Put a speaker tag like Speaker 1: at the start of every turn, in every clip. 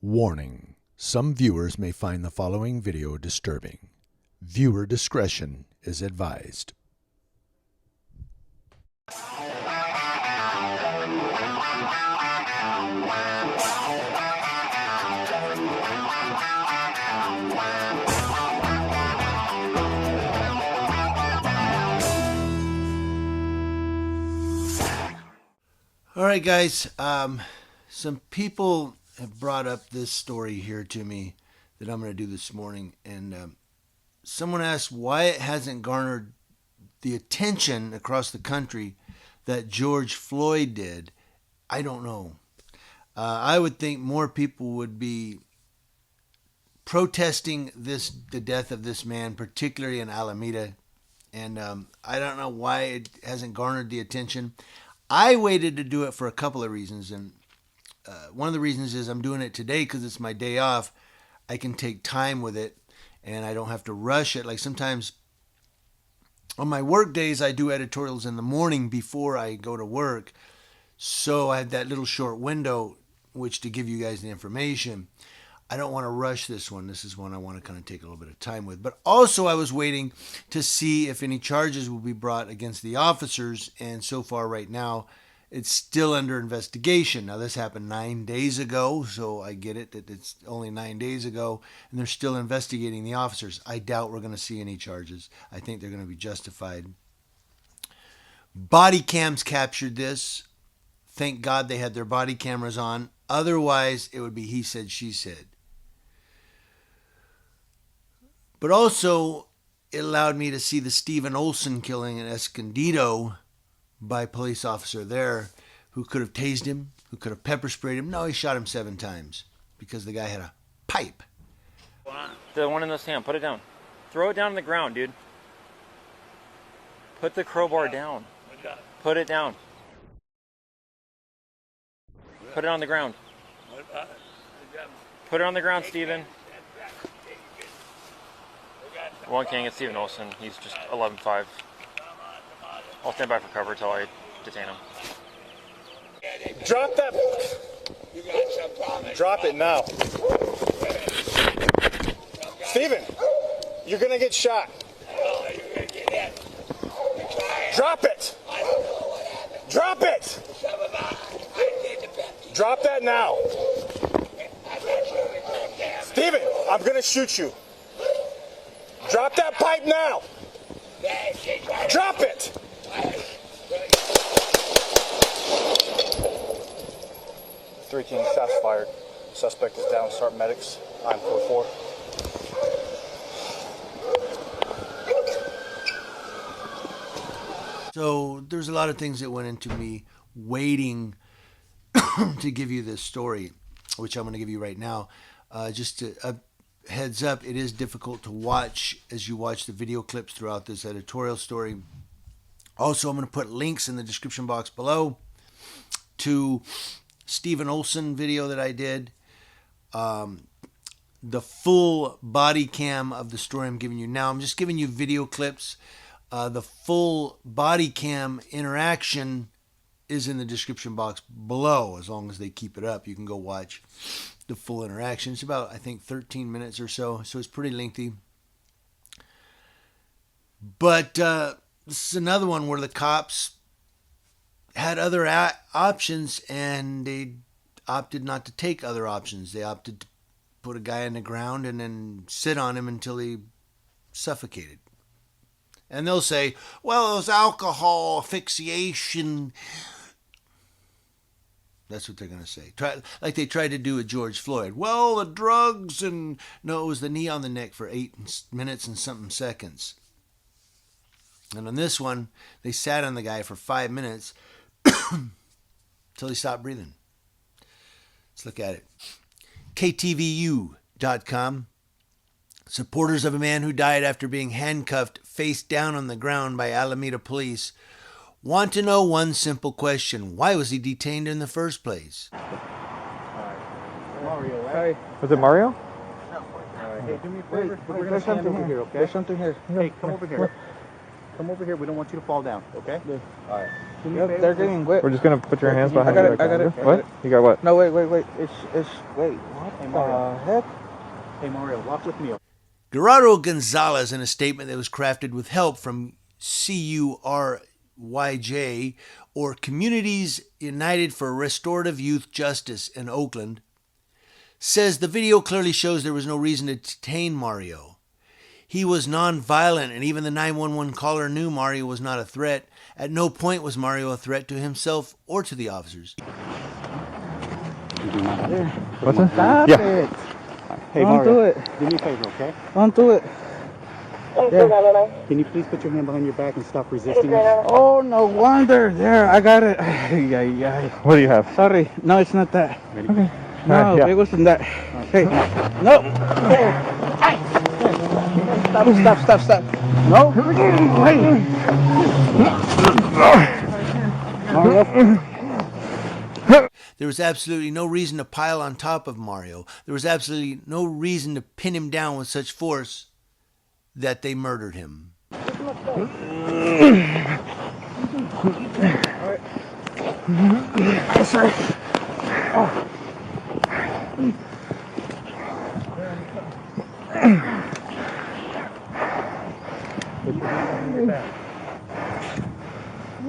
Speaker 1: Warning: some viewers may find the following video disturbing. Viewer discretion is advised.
Speaker 2: All right, guys. Some people have brought up this story here to me that I'm going to do this morning, and someone asked why it hasn't garnered the attention across the country that George Floyd did. I don't know. I would think more people would be protesting the death of this man, particularly in Alameda, and I don't know why it hasn't garnered the attention. I waited to do it for a couple of reasons, and one of the reasons is I'm doing it today because it's my day off. I can take time with it, and I don't have to rush it. Like sometimes on my work days, I do editorials in the morning before I go to work, so I have that little short window which to give you guys the information. I don't want to rush this one. This is one I want to kind of take a little bit of time with. But also I was waiting to see if any charges will be brought against the officers. And so far right now, it's still under investigation. Now, this happened 9 days ago, so I get it that it's only 9 days ago, and they're still investigating the officers. I doubt we're going to see any charges. I think they're going to be justified. Body cams captured this. Thank God they had their body cameras on. Otherwise, it would be he said, she said. But also, it allowed me to see the Stephen Olson killing in Escondido by a police officer there who could have tased him, who could have pepper sprayed him. No, he shot him 7 times because the guy had a pipe.
Speaker 3: The one in the sand, put it down. Throw it down on the ground, dude. Put the crowbar down. Put it down. Put it on the ground. Put it on the ground, Stephen. One king, it's Stephen Olson. He's just 11-5. I'll stand by for cover until I detain him.
Speaker 4: Drop that. Drop it now. Stephen, you're going to get shot. Drop it. Drop it. Drop that now. Stephen, I'm going to shoot you. Drop that pipe now. Drop it. 3 King, shots fired. Suspect is down. Start medics. 944.
Speaker 2: So there's a lot of things that went into me waiting to give you this story, which I'm going to give you right now. Just a heads up, it is difficult to watch as you watch the video clips throughout this editorial story. Also, I'm going to put links in the description box below to Stephen Olson video that I did. The full body cam of the story I'm giving you now. I'm just giving you video clips. The full body cam interaction is in the description box below. As long as they keep it up, you can go watch the full interaction. It's about, I think, 13 minutes or so it's pretty lengthy. But this is another one where the cops had other options, and they opted not to take other options. They opted to put a guy on the ground and then sit on him until he suffocated. And they'll say, well, it was alcohol asphyxiation. That's what they're going to say. Like they tried to do with George Floyd. Well, the drugs and... No, it was the knee on the neck for 8 minutes and something seconds. And on this one, they sat on the guy for 5 minutes until he stopped breathing. Let's look at it. KTVU.com. Supporters of a man who died after being handcuffed face down on the ground by Alameda police want to know one simple question. Why was he detained in the first place?
Speaker 4: Mario, right?
Speaker 5: Hey, was it Mario?
Speaker 4: Hey, do me a favor. We're going to stand over here, okay? There's something here. Hey, come over here. Come over here. We don't want you to fall down, okay? Yeah. All right.
Speaker 5: Yep, they're getting whipped.
Speaker 6: We're just gonna put your hands behind your back.
Speaker 5: I got it.
Speaker 6: What? You got what?
Speaker 5: No, wait. It's wait. What the heck?
Speaker 7: Hey Mario, walk with me.
Speaker 2: Gerardo Gonzalez, in a statement that was crafted with help from CURYJ, or Communities United for Restorative Youth Justice in Oakland, says the video clearly shows there was no reason to detain Mario. He was non-violent, and even the 911 caller knew Mario was not a threat. At no point was Mario a threat to himself or to the officers.
Speaker 6: What's that?
Speaker 5: Stop it.
Speaker 7: Hey
Speaker 5: Don't
Speaker 7: Mario,
Speaker 5: do it.
Speaker 7: do me a favor, okay?
Speaker 5: Don't do it. Yeah.
Speaker 7: Can you please put your hand behind your back and stop resisting it?
Speaker 5: Oh, no wonder. There, I got it. Yeah.
Speaker 6: What do you have?
Speaker 5: Sorry. No, it's not that.
Speaker 7: Ready?
Speaker 6: Okay.
Speaker 5: No,
Speaker 6: Alright, yeah.
Speaker 5: it wasn't that. Hey, no. Stop. No. Wait.
Speaker 7: Mario?
Speaker 2: There was absolutely no reason to pile on top of Mario. There was absolutely no reason to pin him down with such force that they murdered him.
Speaker 5: Sorry.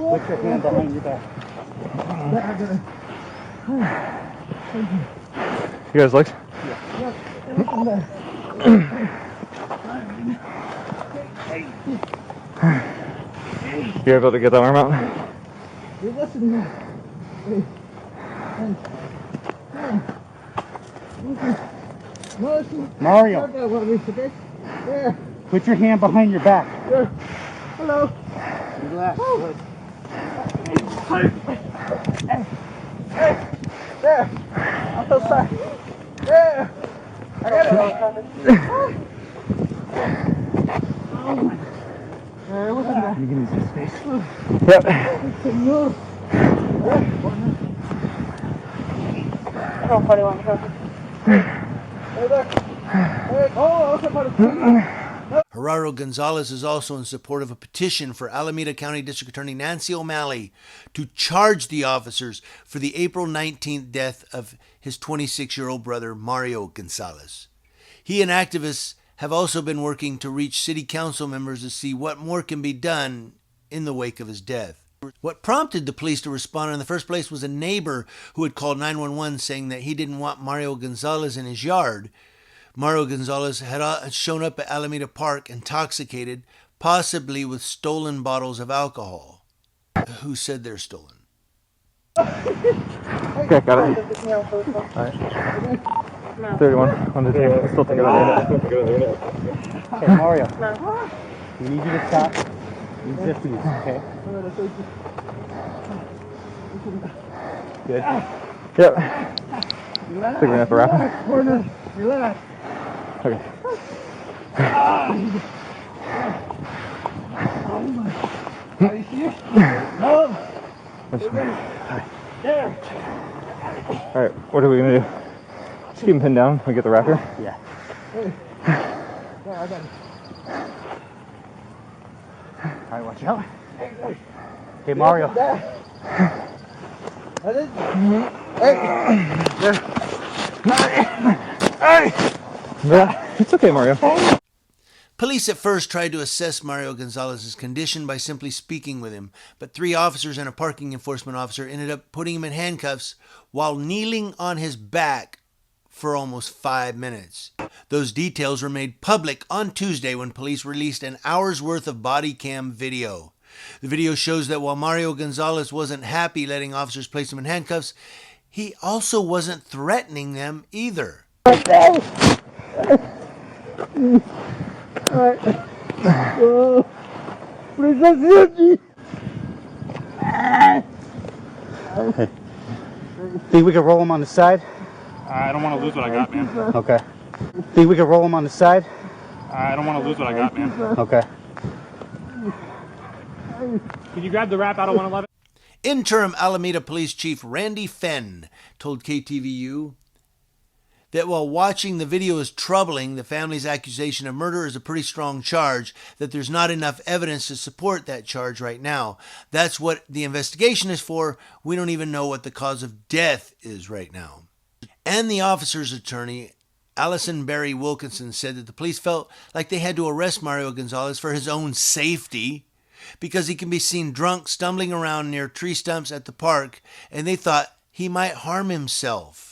Speaker 7: Put your hand behind your back.
Speaker 6: You guys looked? You able to get that arm out?
Speaker 7: Mario, put your hand behind your back.
Speaker 5: Hello.
Speaker 7: Relax.
Speaker 5: There. I'm so sorry. There. I got it. It wasn't that.
Speaker 7: Can you give me some space?
Speaker 6: Yep.
Speaker 2: Gerardo Gonzalez is also in support of a petition for Alameda County District Attorney Nancy O'Malley to charge the officers for the April 19th death of his 26-year-old brother, Mario Gonzalez. He and activists have also been working to reach city council members to see what more can be done in the wake of his death. What prompted the police to respond in the first place was a neighbor who had called 911 saying that he didn't want Mario Gonzalez in his yard. Mario Gonzalez had shown up at Alameda Park intoxicated, possibly with stolen bottles of alcohol. Who said they're stolen?
Speaker 6: Okay, got it. Alright. 31 on the tape. We'll still take it out.
Speaker 7: Hey Mario, we need you to stop resisting this, okay?
Speaker 6: Good. Yep. I think we're gonna have to wrap it.
Speaker 5: Relax.
Speaker 6: Okay.
Speaker 5: Are you serious? No. There.
Speaker 6: Alright, what are we gonna do? Just keep him pinned down. We get the wrapper.
Speaker 7: Yeah.
Speaker 5: There, I got it.
Speaker 7: Alright, watch out. Hey Mario.
Speaker 6: Yeah, it's okay, Mario.
Speaker 2: Police at first tried to assess Mario Gonzalez's condition by simply speaking with him, but 3 officers and a parking enforcement officer ended up putting him in handcuffs while kneeling on his back for almost 5 minutes. Those details were made public on Tuesday when police released an hour's worth of body cam video. The video shows that while Mario Gonzalez wasn't happy letting officers place him in handcuffs, he also wasn't threatening them either.
Speaker 7: Think we can roll him on the side?
Speaker 3: I don't want to lose what I got, man.
Speaker 7: Okay. Think we can roll him on the side?
Speaker 3: I don't want to lose what I got, man.
Speaker 7: Okay.
Speaker 3: Can you grab the wrap out of 111?
Speaker 2: Interim Alameda Police Chief Randy Fenn told KTVU that while watching the video is troubling, the family's accusation of murder is a pretty strong charge, that there's not enough evidence to support that charge right now. That's what the investigation is for. We don't even know what the cause of death is right now. And the officer's attorney, Allison Barry Wilkinson, said that the police felt like they had to arrest Mario Gonzalez for his own safety because he can be seen drunk stumbling around near tree stumps at the park, and they thought he might harm himself.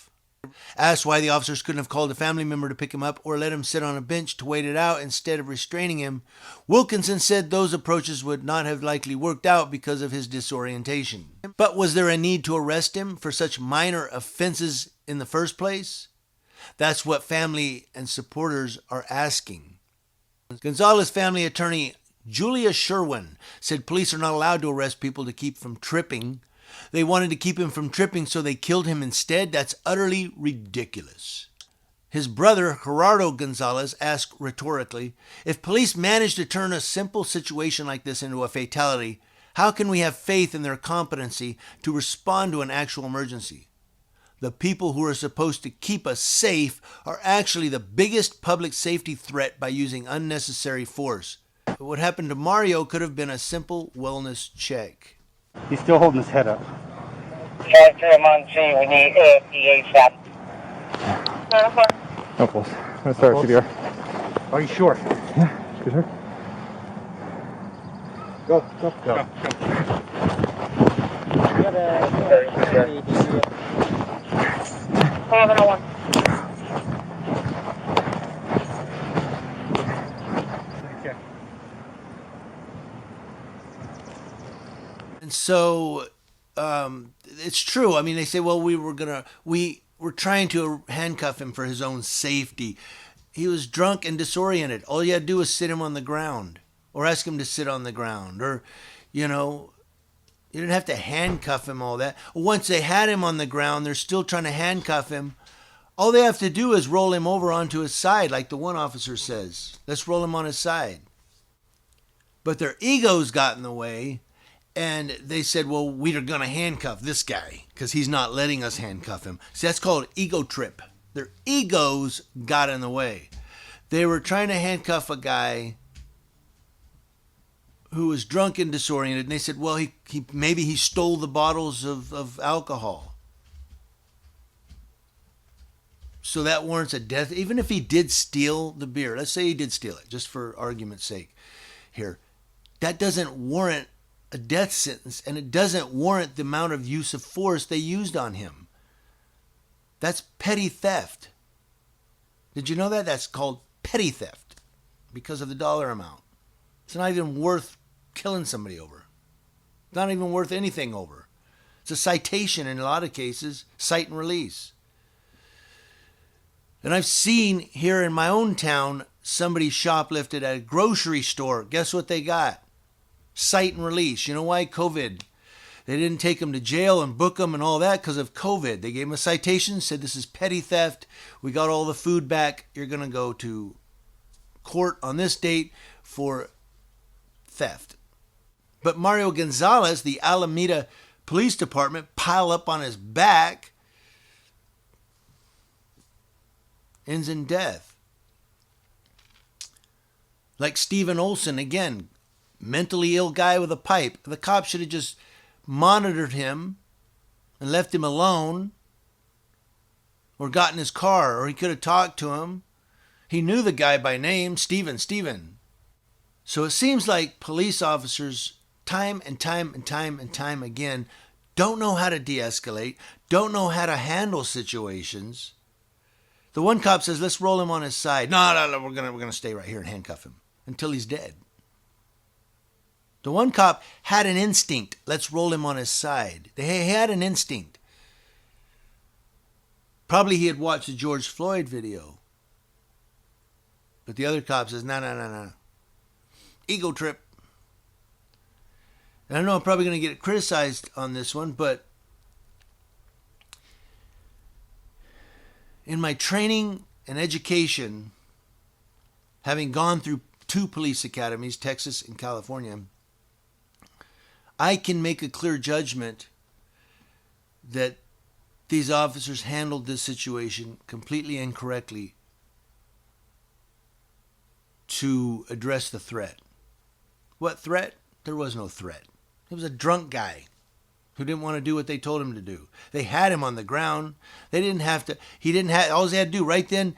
Speaker 2: Asked why the officers couldn't have called a family member to pick him up or let him sit on a bench to wait it out instead of restraining him, Wilkinson said those approaches would not have likely worked out because of his disorientation. But was there a need to arrest him for such minor offenses in the first place? That's what family and supporters are asking. Gonzalez family attorney Julia Sherwin said police are not allowed to arrest people to keep from tripping. They wanted to keep him from tripping, so they killed him instead. That's utterly ridiculous. His brother, Gerardo Gonzalez, asked rhetorically, if police manage to turn a simple situation like this into a fatality, how can we have faith in their competency to respond to an actual emergency? The people who are supposed to keep us safe are actually the biggest public safety threat by using unnecessary force. But what happened to Mario could have been a simple wellness check.
Speaker 7: He's still holding his head up.
Speaker 8: Charge 3 we need ASAP.
Speaker 6: No pulse. I'm gonna start CPR.
Speaker 7: Are you sure?
Speaker 6: Yeah, good sir.
Speaker 7: Go.
Speaker 2: And so it's true. I mean, they say, well, we were trying to handcuff him for his own safety. He was drunk and disoriented. All you had to do was sit him on the ground or ask him to sit on the ground, or, you didn't have to handcuff him, all that. Once they had him on the ground, they're still trying to handcuff him. All they have to do is roll him over onto his side, like the one officer says. Let's roll him on his side. But their egos got in the way. And they said, well, we're going to handcuff this guy because he's not letting us handcuff him. See, that's called ego trip. Their egos got in the way. They were trying to handcuff a guy who was drunk and disoriented. And they said, well, maybe he stole the bottles of alcohol. So that warrants a death. Even if he did steal the beer. Let's say he did steal it, just for argument's sake here. That doesn't warrant a death sentence, and it doesn't warrant the amount of use of force they used on him. That's petty theft. Did you know that? That's called petty theft because of the dollar amount. It's not even worth killing somebody over. It's not even worth anything over. It's a citation in a lot of cases, cite and release. And I've seen here in my own town somebody shoplifted at a grocery store. Guess what they got? Cite and release. You know why? COVID. They didn't take him to jail and book him and all that because of COVID. They gave him a citation, said this is petty theft. We got all the food back. You're going to go to court on this date for theft. But Mario Gonzalez, the Alameda Police Department, pile up on his back, ends in death. Like Stephen Olson, again, mentally ill guy with a pipe. The cops should have just monitored him and left him alone, or got in his car, or he could have talked to him. He knew the guy by name, Stephen. So it seems like police officers time and time again don't know how to de-escalate, don't know how to handle situations. The one cop says, let's roll him on his side. No, we're gonna stay right here and handcuff him until he's dead. The one cop had an instinct. Let's roll him on his side. He had an instinct. Probably he had watched the George Floyd video. But the other cop says, no. Ego trip. And I know I'm probably going to get criticized on this one, but in my training and education, having gone through 2 police academies, Texas and California, I can make a clear judgment that these officers handled this situation completely incorrectly to address the threat. What threat? There was no threat. It was a drunk guy who didn't want to do what they told him to do. They had him on the ground. They didn't have to, all they had to do right then,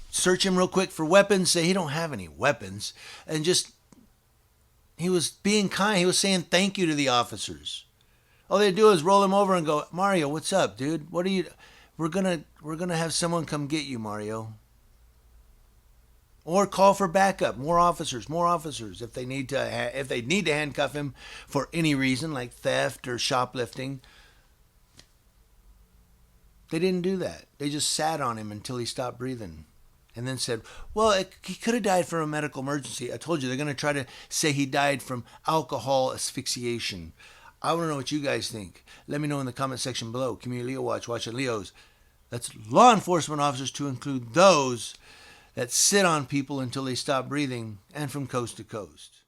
Speaker 2: search him real quick for weapons, say he don't have any weapons, and just, he was being kind. He was saying thank you to the officers. All they do is roll him over and go, Mario, what's up, dude? What are you, we're gonna have someone come get you, Mario. Or call for backup, more officers, if they need to handcuff him for any reason, like theft or shoplifting. They didn't do that. They just sat on him until he stopped breathing, and then said, well, he could have died from a medical emergency. I told you, they're going to try to say he died from alcohol asphyxiation. I want to know what you guys think. Let me know in the comment section below. Community Leo Watch, watching Leos. That's law enforcement officers, to include those that sit on people until they stop breathing, and from coast to coast.